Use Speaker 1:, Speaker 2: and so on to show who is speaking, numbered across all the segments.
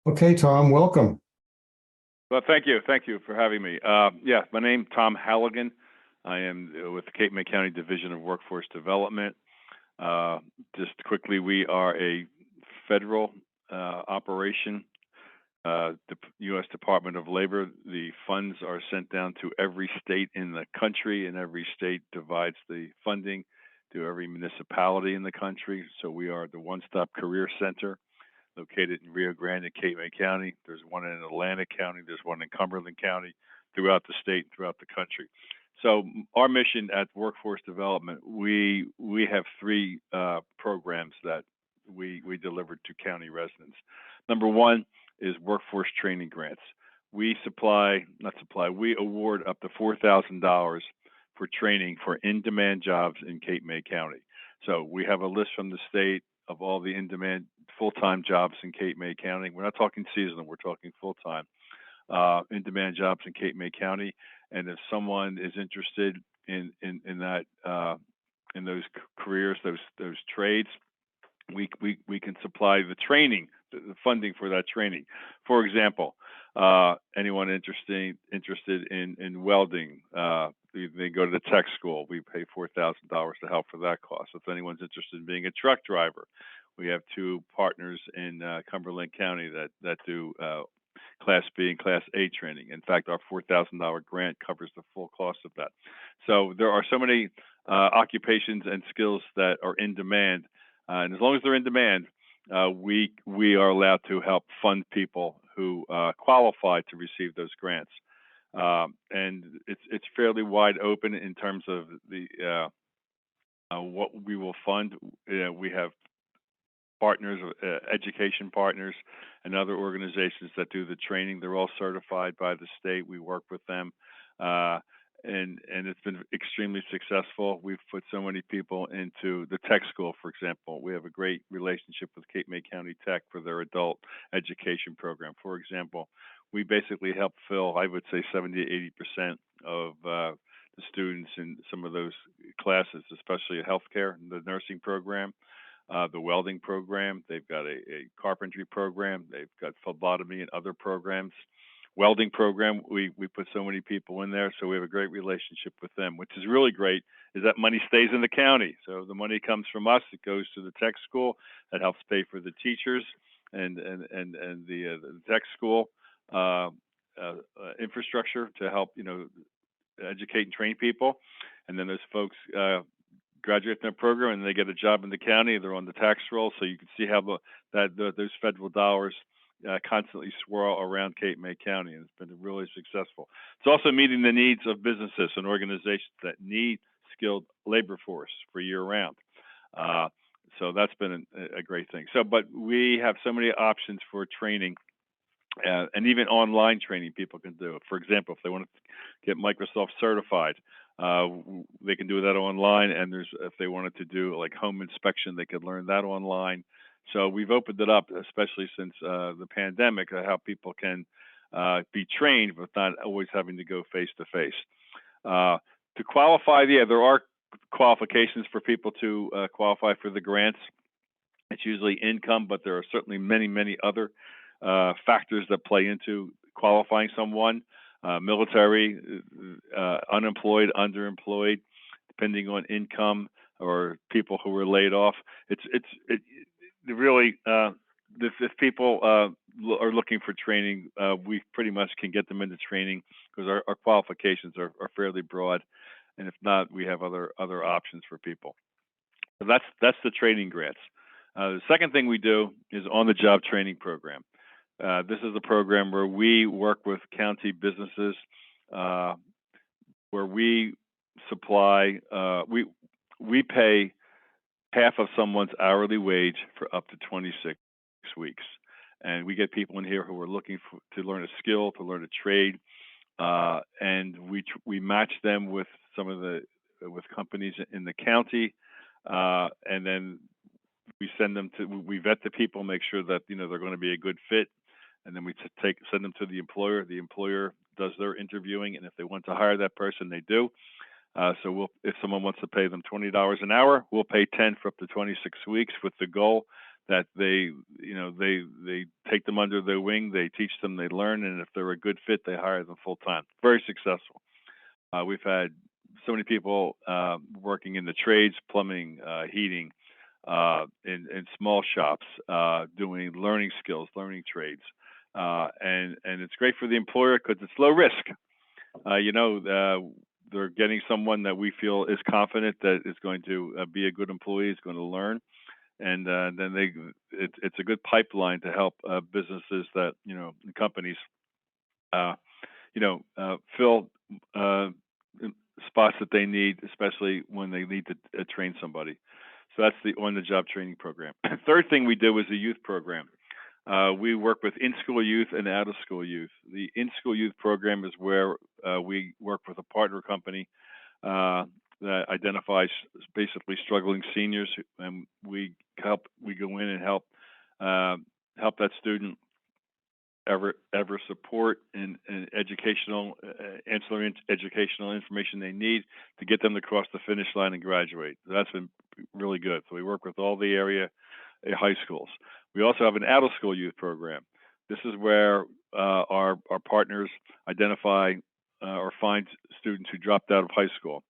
Speaker 1: Okay, Tom, welcome.
Speaker 2: Well, thank you. Thank you for having me. Yeah, my name's Tom Halligan. I am with the Cape May County Division of Workforce Development. Uh, just quickly, we are a federal operation, the U.S. Department of Labor. The funds are sent down to every state in the country, and every state divides the funding to every municipality in the country. So we are the one-stop career center located in Rio Grande and Cape May County. There's one in Atlantic County. There's one in Cumberland County, throughout the state, throughout the country. So our mission at Workforce Development, we have three programs that we deliver to county residents. Number one is workforce training grants. We award up to $4,000 for training for in-demand jobs in Cape May County. So we have a list from the state of all the in-demand full-time jobs in Cape May County. We're not talking seasonal, we're talking full-time in-demand jobs in Cape May County. And if someone is interested in that in those careers, those trades, we can supply the training, the funding for that training. For example, anyone interested in welding, they go to the tech school. We pay $4,000 to help for that cost. If anyone's interested in being a truck driver, we have two partners in Cumberland County that do Class B and Class A training. In fact, our $4,000 grant covers the full cost of that. So there are so many occupations and skills that are in demand, and as long as they're in demand, we are allowed to help fund people who qualify to receive those grants. And it's fairly wide open in terms of the what we will fund. We have partners, education partners, and other organizations that do the training. They're all certified by the state. We work with them, and it's been extremely successful. We've put so many people into the tech school, for example. We have a great relationship with Cape May County Tech for their adult education program. For example, we basically help fill, I would say, 70 to 80% of the students in some of those classes, especially healthcare, the nursing program, the welding program. They've got a carpentry program. They've got phlebotomy and other programs. Welding program, we put so many people in there, so we have a great relationship with them. Which is really great is that money stays in the county. So the money comes from us. It goes to the tech school. That helps pay for the teachers and the tech school infrastructure to help educate and train people. And then those folks graduate from that program and they get a job in the county. They're on the tax roll, so you can see how those federal dollars constantly swirl around Cape May County, and it's been really successful. It's also meeting the needs of businesses and organizations that need skilled labor force for year-round. So that's been a great thing. But we have so many options for training, and even online training people can do. For example, if they want to get Microsoft certified, they can do that online. And if they wanted to do like home inspection, they could learn that online. So we've opened it up, especially since the pandemic, how people can be trained, but not always having to go face to face. To qualify, there are qualifications for people to qualify for the grants. It's usually income, but there are certainly many, many other factors that play into qualifying someone. Military, unemployed, underemployed, depending on income, or people who were laid off. It really, if people are looking for training, we pretty much can get them into training because our qualifications are fairly broad, and if not, we have other options for people. So that's the training grants. The second thing we do is on-the-job training program. This is a program where we work with county businesses, where we supply, we pay half of someone's hourly wage for up to 26 weeks. And we get people in here who are looking to learn a skill, to learn a trade, and we match them with with companies in the county, and then we vet the people, make sure that they're going to be a good fit, and then we send them to the employer. The employer does their interviewing, and if they want to hire that person, they do. So if someone wants to pay them $20 an hour, we'll pay $10 for up to 26 weeks, with the goal that they take them under their wing, they teach them, they learn, and if they're a good fit, they hire them full time. Very successful. We've had so many people working in the trades, plumbing, heating, in small shops, doing learning skills, learning trades, and it's great for the employer because it's low risk. They're getting someone that we feel is confident that is going to be a good employee, is going to learn, and then it's a good pipeline to help businesses that companies uh, fill spots that they need, especially when they need to train somebody. So that's the on-the-job training program. Third thing we do is a youth program. We work with in-school youth and out-of-school youth. The in-school youth program is where we work with a partner company that identifies basically struggling seniors, and we go in and help that student ever support and educational ancillary educational information they need to get them to cross the finish line and graduate. So that's been really good. So we work with all the area high schools. We also have an out of school youth program. This is where our partners identify or find students who dropped out of high school.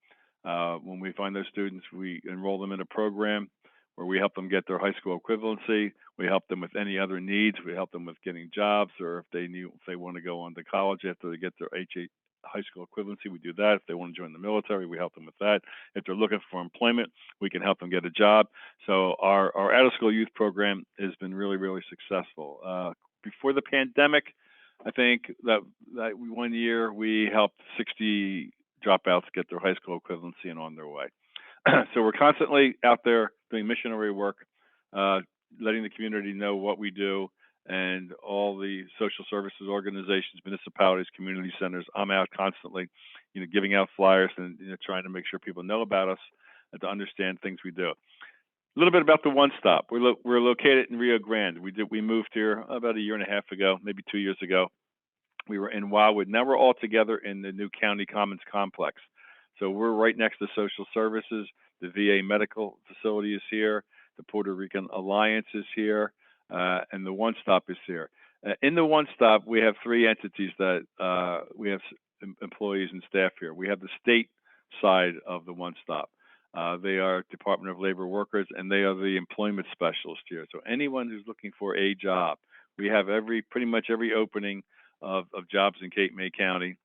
Speaker 2: When we find those students, we enroll them in a program where we help them get their high school equivalency. We help them with any other needs. We help them with getting jobs, or if they want to go on to college after they get their high school equivalency, we do that. If they want to join the military, we help them with that. If they're looking for employment, we can help them get a job. So our out of school youth program has been really, really successful. Before the pandemic, I think that 1 year we helped 60 dropouts get their high school equivalency and on their way. So we're constantly out there doing missionary work, letting the community know what we do, and all the social services organizations, municipalities, community centers. I'm out constantly, giving out flyers and trying to make sure people know about us and to understand things we do. A little bit about the One Stop. We're located in Rio Grande. We moved here about a year and a half ago, maybe 2 years ago. We were in Wildwood. Now we're all together in the new County Commons complex. So we're right next to social services. The VA medical facility is here. The Puerto Rican Alliance is here, and the One Stop is here. In the One Stop, we have three entities that we have employees and staff here. We have the state side of the One Stop. They are Department of Labor workers, and they are the employment specialist here. So anyone who's looking for a job, we have pretty much every opening of jobs in Cape May County.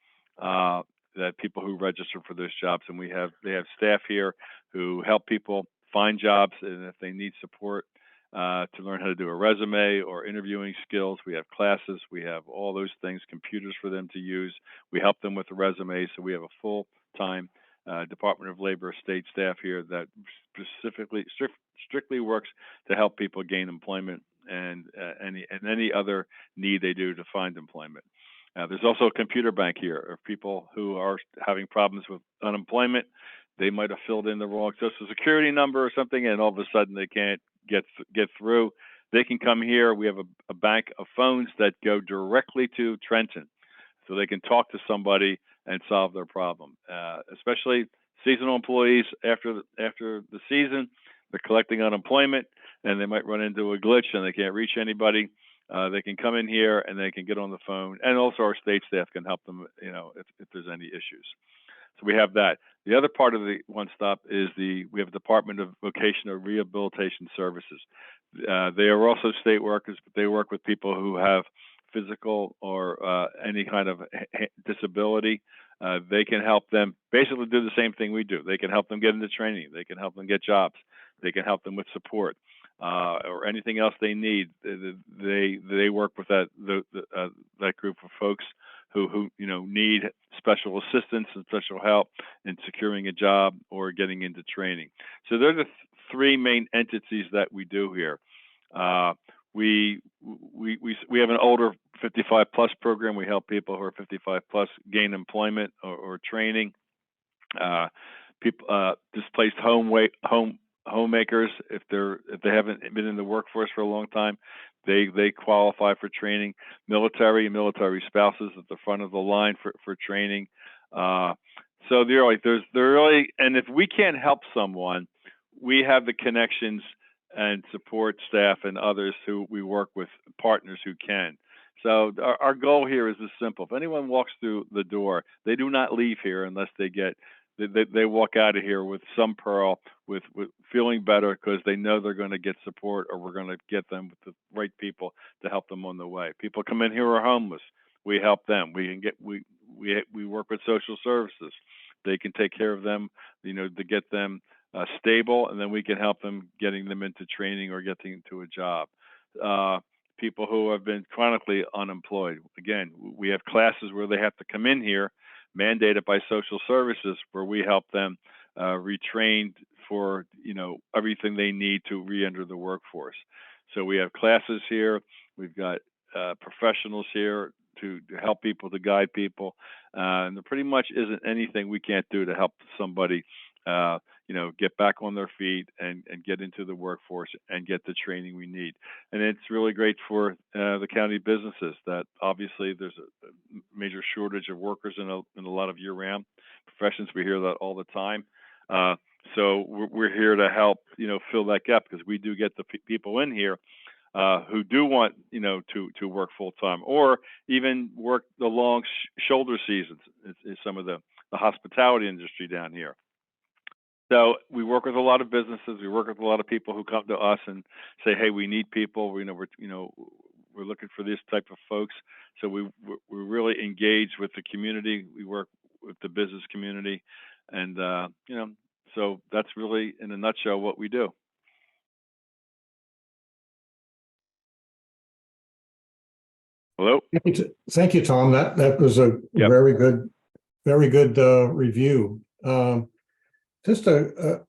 Speaker 2: That people who register for those jobs, and they have staff here who help people find jobs, and if they need support to learn how to do a resume or interviewing skills, we have classes. We have all those things, computers for them to use. We help them with the resume, so we have a full-time Department of Labor state staff here that strictly works to help people gain employment and any other need they do to find employment. There's also a computer bank here of people who are having problems with unemployment. They might have filled in the wrong Social Security number or something, and all of a sudden they can't get through. They can come here. We have a bank of phones that go directly to Trenton, so they can talk to somebody and solve their problem. Especially seasonal employees after the season, they're collecting unemployment, and they might run into a glitch and they can't reach anybody. They can come in here and they can get on the phone, and also our state staff can help them, if there's any issues. So we have that. The other part of the One Stop is we have a Department of Vocational Rehabilitation Services. They are also state workers, but they work with people who have physical or any kind of disability. They can help them basically do the same thing we do. They can help them get into training. They can help them get jobs. They can help them with support. Or anything else they need. They work with that group of folks who need special assistance and special help in securing a job or getting into training. So they're the three main entities that we do here. We have an older 55 plus program. We help people who are 55 plus gain employment or training. People displaced homemakers, if they haven't been in the workforce for a long time, they qualify for training. Military spouses at the front of the line for training. So they're really, and if we can't help someone, we have the connections and support staff and others who we work with, partners who can. So our goal here is this simple. If anyone walks through the door, they do not leave here unless they walk out of here with some pearl, with feeling better because they know they're going to get support, or we're going to get them with the right people to help them on the way. People come in here who are homeless. We help them. We work with social services. They can take care of them, to get them stable, and then we can help them getting them into training or getting into a job. Uh, People who have been chronically unemployed. Again, we have classes where they have to come in here, mandated by social services, where we help them retrain for everything they need to re-enter the workforce. So we have classes here. We've got professionals here to help people, to guide people, and there pretty much isn't anything we can't do to help somebody get back on their feet and get into the workforce and get the training we need. And it's really great for the county businesses that obviously there's a major shortage of workers in a lot of year-round professions. We hear that all the time. So we're here to help, fill that gap, because we do get the people in here who do want, to work full time, or even work the long shoulder seasons. Is some of the hospitality industry down here. So we work with a lot of businesses. We work with a lot of people who come to us and say, "Hey, we need people. We're looking for this type of folks." So we're really engaged with the community. We work with the business community, and so that's really, in a nutshell, what we do. Hello.
Speaker 1: Thank you, Tom. That was a
Speaker 2: Yep.
Speaker 1: very good review. I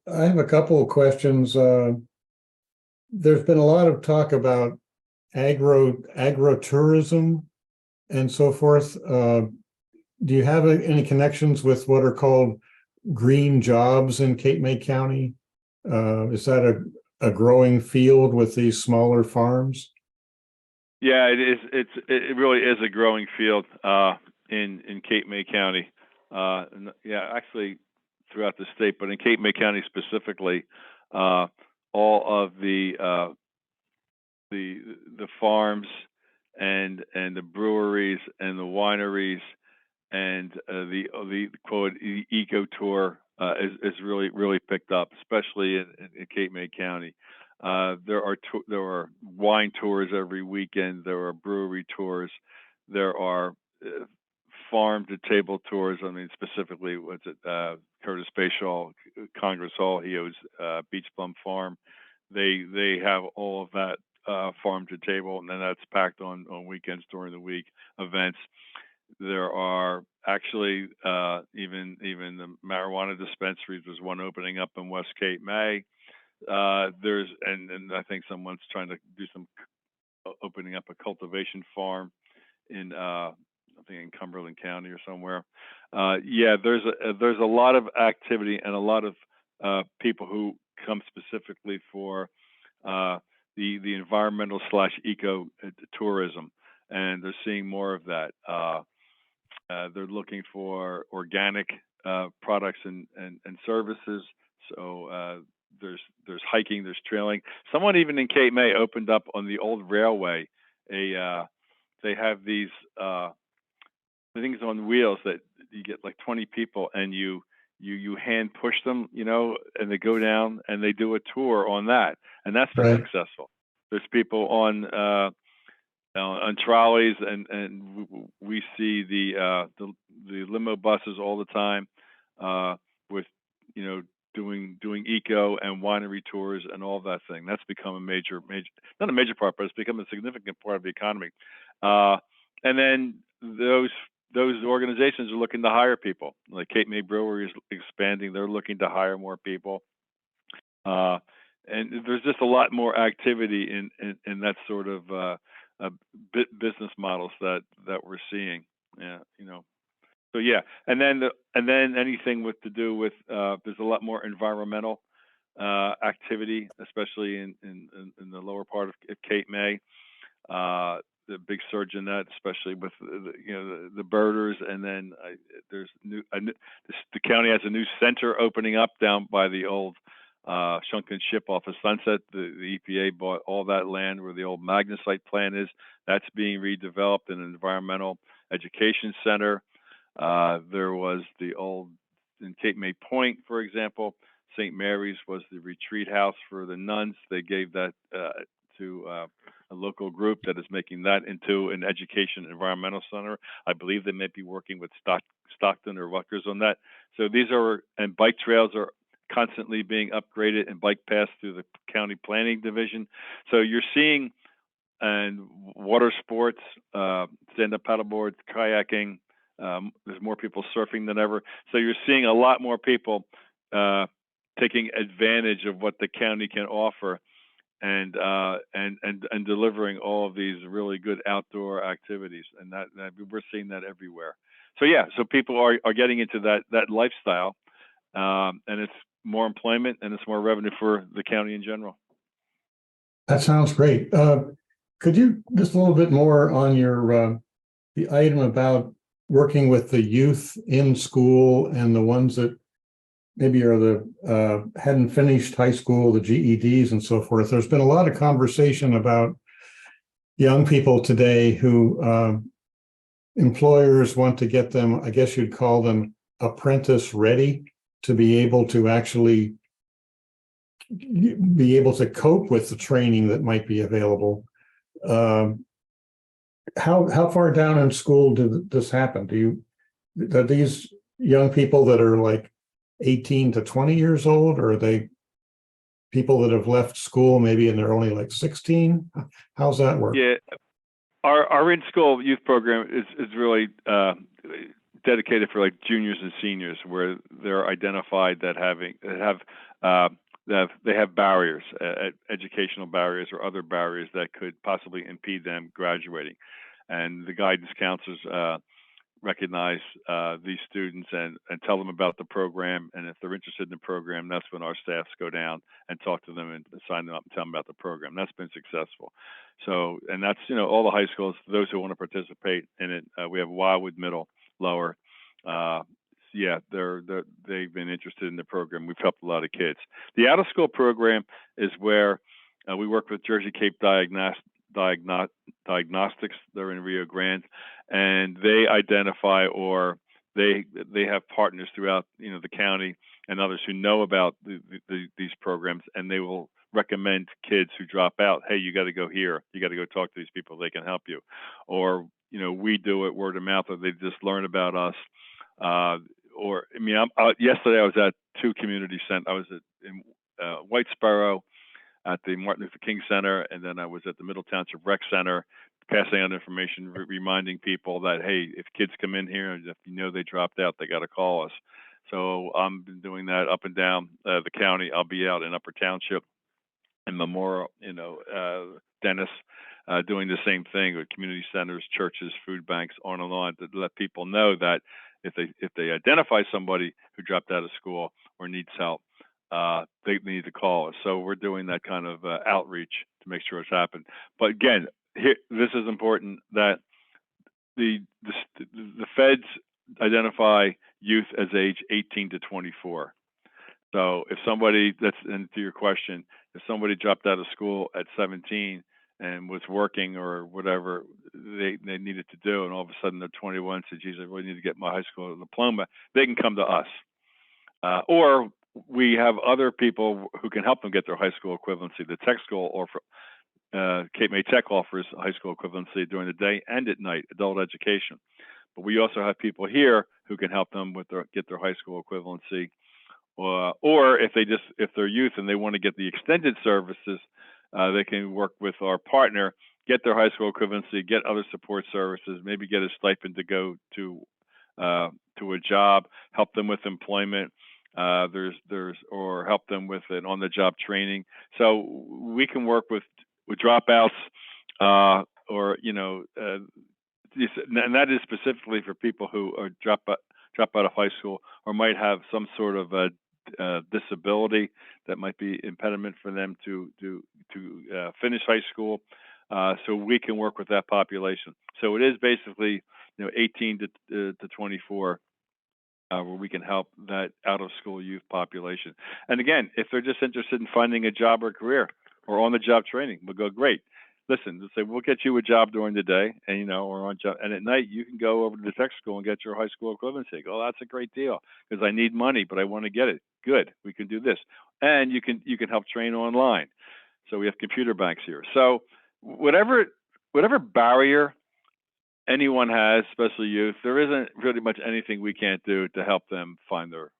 Speaker 1: have a couple of questions. There's been a lot of talk about agro-tourism and so forth. Do you have any connections with what are called green jobs in Cape May County? Is that a growing field with these smaller farms?
Speaker 2: Yeah, it is. It really is a growing field in Cape May County. Actually throughout the state, but in Cape May County specifically, all of the farms and the breweries and the wineries and the quote eco tour is really picked up, especially in Cape May County. There are wine tours every weekend. There are brewery tours. There are farm to table tours. I mean, specifically, Curtis Bashaw, Congress Hall. He owns Beach Plum Farm. They have all of that farm to table, and then that's packed on weekends during the week events. There are actually even the marijuana dispensaries. There's one opening up in West Cape May. And I think someone's trying to do some opening up a cultivation farm in I think in Cumberland County or somewhere. There's a lot of activity and a lot of people who come specifically for the environmental / eco tourism, and they're seeing more of that. They're looking for organic products and services. So there's hiking, there's trailing. Someone even in Cape May opened up on the old railway. They have these things on wheels that you get like 20 people, and you hand push them, and they go down and they do a tour on that, and that's been successful. There's people on trolleys, and we see the limo buses all the time with doing eco and winery tours and all that thing. That's become a major not a major part, but it's become a significant part of the economy. And then those organizations are looking to hire people. Like Cape May Brewery is expanding; they're looking to hire more people. And there's just a lot more activity in that sort of business models that we're seeing. So yeah, and then anything to do with there's a lot more environmental activity, especially in the lower part of Cape May. The big surge in that, especially with the birders, and then the county has a new center opening up down by the old sunken ship off of Sunset. The EPA bought all that land where the old magnesite plant is. That's being redeveloped in an environmental education center. There was the old, in Cape May Point, for example, St. Mary's was the retreat house for the nuns. They gave that to a local group that is making that into an education environmental center. I believe they may be working with Stockton or Rutgers on that. So these are, and bike trails are constantly being upgraded and bike paths through the county planning division. So you're seeing, and water sports, stand-up paddleboards, kayaking. There's more people surfing than ever. So you're seeing a lot more people taking advantage of what the county can offer, and delivering all of these really good outdoor activities. And that we're seeing that everywhere. So yeah, so people are getting into that lifestyle, and it's more employment and it's more revenue for the county in general.
Speaker 1: That sounds great. Could you just a little bit more on your the item about working with the youth in school and the ones that maybe are the hadn't finished high school, the GEDs and so forth? There's been a lot of conversation about young people today who employers want to get them, I guess you'd call them apprentice ready, to be able to actually be able to cope with the training that might be available. How far down in school did this happen? Are these young people that are like 18 to 20 years old, or are they people that have left school maybe and they're only like 16? How's that work?
Speaker 2: Yeah, our in-school youth program is really dedicated for like juniors and seniors, where they're identified that they have barriers, educational barriers or other barriers that could possibly impede them graduating. And the guidance counselors recognize these students and tell them about the program. And if they're interested in the program, that's when our staffs go down and talk to them and sign them up and tell them about the program. That's been successful. So, and that's, all the high schools, those who want to participate in it. We have Wildwood Middle, Lower. Yeah, they've been interested in the program. We've helped a lot of kids. The out of school program is where we work with Jersey Cape Diagnostics. They're in Rio Grande, and they identify, or they have partners throughout the county and others who know about these programs, and they will recommend kids who drop out. Hey, you got to go here. You got to go talk to these people. They can help you. Or we do it word of mouth, or they just learn about us. Yesterday I was at two community centers. I was in White Sparrow at the Martin Luther King Center, and then I was at the Middle Township Rec Center, passing out information, reminding people that, hey, if kids come in here and if they dropped out, they got to call us. So I've been doing that up and down the county. I'll be out in Upper Township and Memorial, Dennis, doing the same thing with community centers, churches, food banks, on and on, to let people know that if they identify somebody who dropped out of school or needs help, they need to call us. So we're doing that kind of outreach to make sure it's happened. But again, this is important, that the feds identify youth as age 18 to 24. So if somebody, and to your question, if somebody dropped out of school at 17 and was working or whatever they needed to do, and all of a sudden they're 21, and said, geez, I really need to get my high school diploma, they can come to us. Or we have other people who can help them get their high school equivalency. The tech school, or Cape May Tech, offers high school equivalency during the day and at night, adult education. But we also have people here who can help them get their high school equivalency. Or if they're youth and they want to get the extended services, they can work with our partner, get their high school equivalency, get other support services, maybe get a stipend to go to a job, help them with employment. Or help them with an on-the-job training. So we can work with dropouts, and that is specifically for people who are drop out of high school or might have some sort of a disability that might be impediment for them to finish high school. So we can work with that population. So it is basically 18 to 24. where we can help that out-of-school youth population. And again, if they're just interested in finding a job or career or on-the-job training, we'll go, great. Listen, let's say we'll get you a job during the day, and or on job, and at night you can go over to the tech school and get your high school equivalency. Oh, that's a great deal because I need money, but I want to get it. Good, we can do this, and you can help train online. So we have computer banks here. So whatever barrier anyone has, especially youth, there isn't really much anything we can't do to help them find their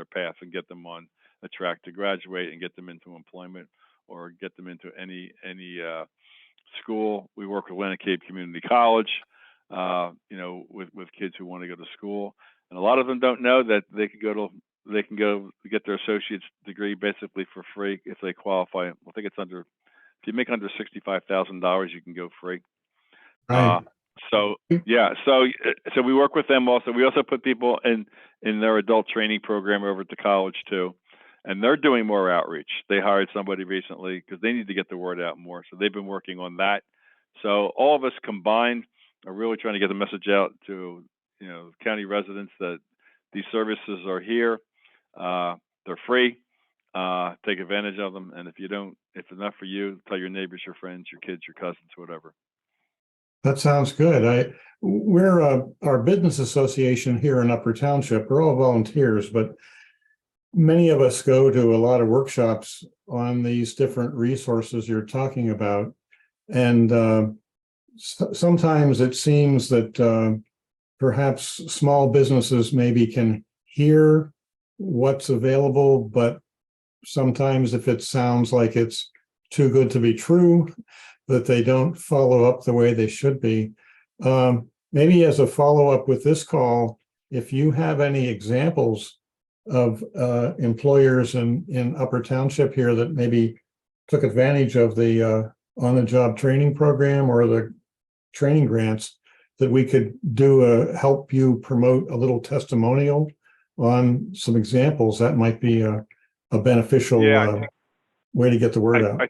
Speaker 2: path and get them on a track to graduate and get them into employment or get them into any school. We work with Atlantic Cape Community College, with kids who want to go to school, and a lot of them don't know that they can go get their associate's degree basically for free if they qualify. I think it's if you make under $65,000, you can go free.
Speaker 1: Right.
Speaker 2: So we work with them also. We also put people in their adult training program over at the college too. And they're doing more outreach. They hired somebody recently because they need to get the word out more. So they've been working on that. So all of us combined are really trying to get the message out to county residents that these services are here. They're free. Take advantage of them. And if it's not for you, tell your neighbors, your friends, your kids, your cousins, whatever.
Speaker 1: That sounds good. We're our business association here in Upper Township. We're all volunteers, but many of us go to a lot of workshops on these different resources you're talking about. And sometimes it seems that perhaps small businesses maybe can hear what's available, but sometimes if it sounds like it's too good to be true, that they don't follow up the way they should be. Maybe as a follow-up with this call, if you have any examples of employers in Upper Township here that maybe took advantage of the on-the-job training program or the training grants, that we could help you promote a little testimonial on some examples, that might be a beneficial way to get the word out.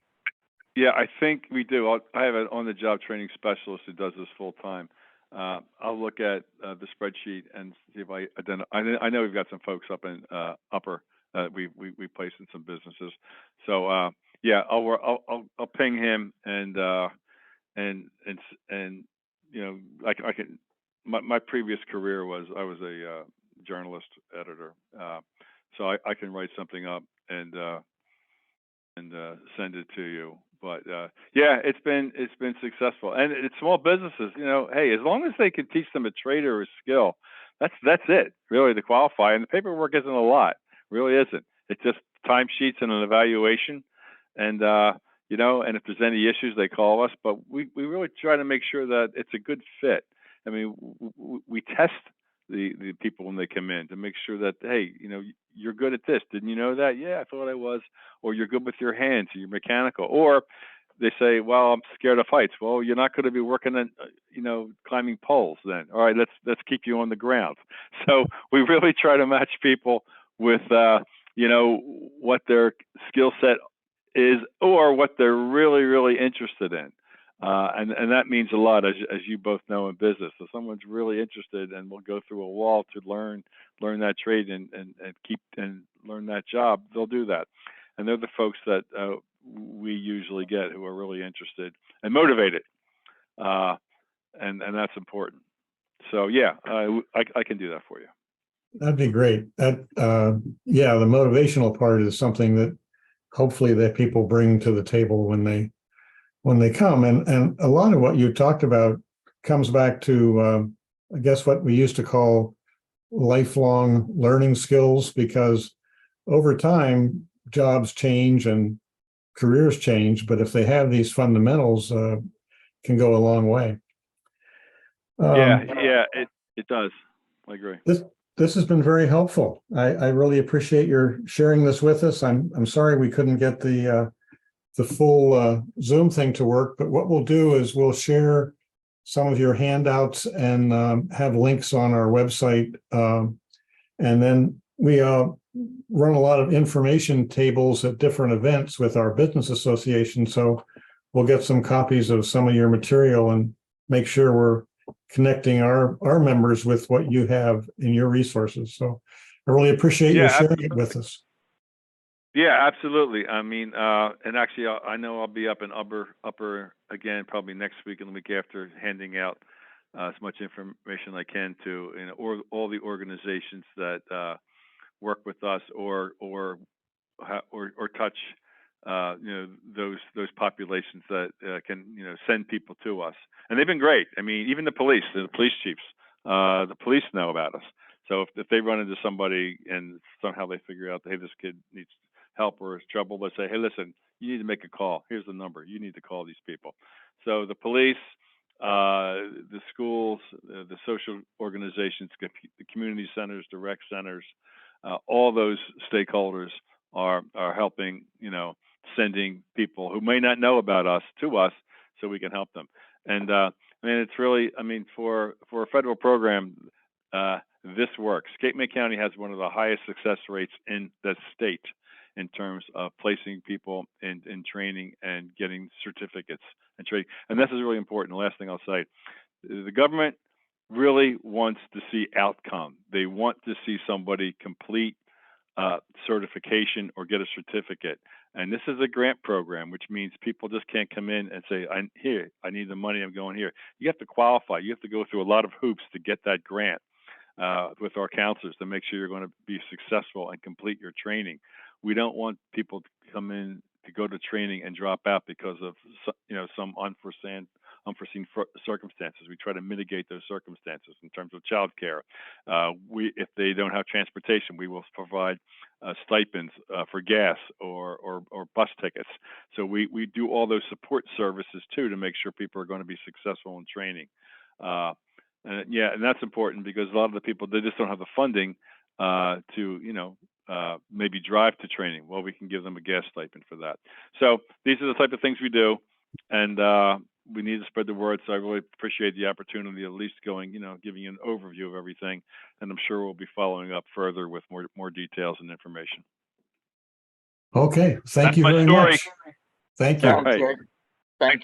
Speaker 2: I think we do. I have an on-the-job training specialist who does this full time. I'll look at the spreadsheet and see if I identify. I know we've got some folks up in Upper we placed in some businesses. So I'll ping him and I can. My previous career was I was a journalist editor, so I can write something up and send it to you. But it's been successful, and it's small businesses. Hey, as long as they can teach them a trade or a skill, that's it really to qualify. And the paperwork isn't a lot, really isn't. It's just timesheets and an evaluation, and and if there's any issues, they call us. But we really try to make sure that it's a good fit. I mean, we test the people when they come in to make sure that, hey, you're good at this. Didn't you know that? Yeah, I thought I was. Or you're good with your hands, or you're mechanical. Or they say, well, I'm scared of heights. Well, you're not going to be working on, climbing poles then. All right, let's keep you on the ground. So we really try to match people with, what their skill set is or what they're really, really interested in. And that means a lot, as you both know in business. So someone's really interested and will go through a wall to learn that trade and keep and learn that job, they'll do that. And they're the folks that we usually get who are really interested and motivated, and that's important. So I can do that for you.
Speaker 1: That'd be great. That the motivational part is something that hopefully that people bring to the table when they come. And a lot of what you talked about comes back to, I guess, what we used to call lifelong learning skills, because over time, jobs change and careers change. But if they have these fundamentals, can go a long way.
Speaker 2: It does. I agree.
Speaker 1: This has been very helpful. I really appreciate your sharing this with us. I'm sorry we couldn't get the full Zoom thing to work, but what we'll do is we'll share some of your handouts and have links on our website. And then we run a lot of information tables at different events with our business association. So we'll get some copies of some of your material and make sure we're connecting our members with what you have in your resources. So I really appreciate you
Speaker 2: Yeah,
Speaker 1: sharing it with us.
Speaker 2: yeah, absolutely. I mean, and actually, I know I'll be up in upper again probably next week and the week after, handing out as much information I can to all the organizations that work with us or touch those populations that can send people to us, and they've been great. I mean, even the police chiefs, the police know about us. So if they run into somebody and somehow they figure out, hey, this kid needs help or is trouble, let's say, hey, listen, you need to make a call. Here's the number. You need to call these people. So the police, the schools, the social organizations, the community centers, the rec centers, all those stakeholders are helping, sending people who may not know about us to us so we can help them. And it's really, I mean, for a federal program, this works. Cape May County has one of the highest success rates in the state in terms of placing people in training and getting certificates and training. And this is really important. The last thing I'll say, the government really wants to see outcome. They want to see somebody complete certification or get a certificate. And this is a grant program, which means people just can't come in and say, I need the money, I'm going here. You have to qualify. You have to go through a lot of hoops to get that grant with our counselors to make sure you're going to be successful and complete your training. We don't want people to come in to go to training and drop out because of some unforeseen circumstances. We try to mitigate those circumstances in terms of child care. If they don't have transportation, we will provide stipends for gas or bus tickets. So we do all those support services too to make sure people are going to be successful in training. And that's important because a lot of the people, they just don't have the funding to maybe drive to training. Well, we can give them a gas stipend for that. So these are the type of things we do, and we need to spread the word. So I really appreciate the opportunity, at least giving you an overview of everything, and I'm sure we'll be following up further with more details and information.
Speaker 1: Okay, thank
Speaker 2: That's
Speaker 1: you
Speaker 2: my
Speaker 1: very
Speaker 2: story.
Speaker 1: much. Thank you.
Speaker 2: All right.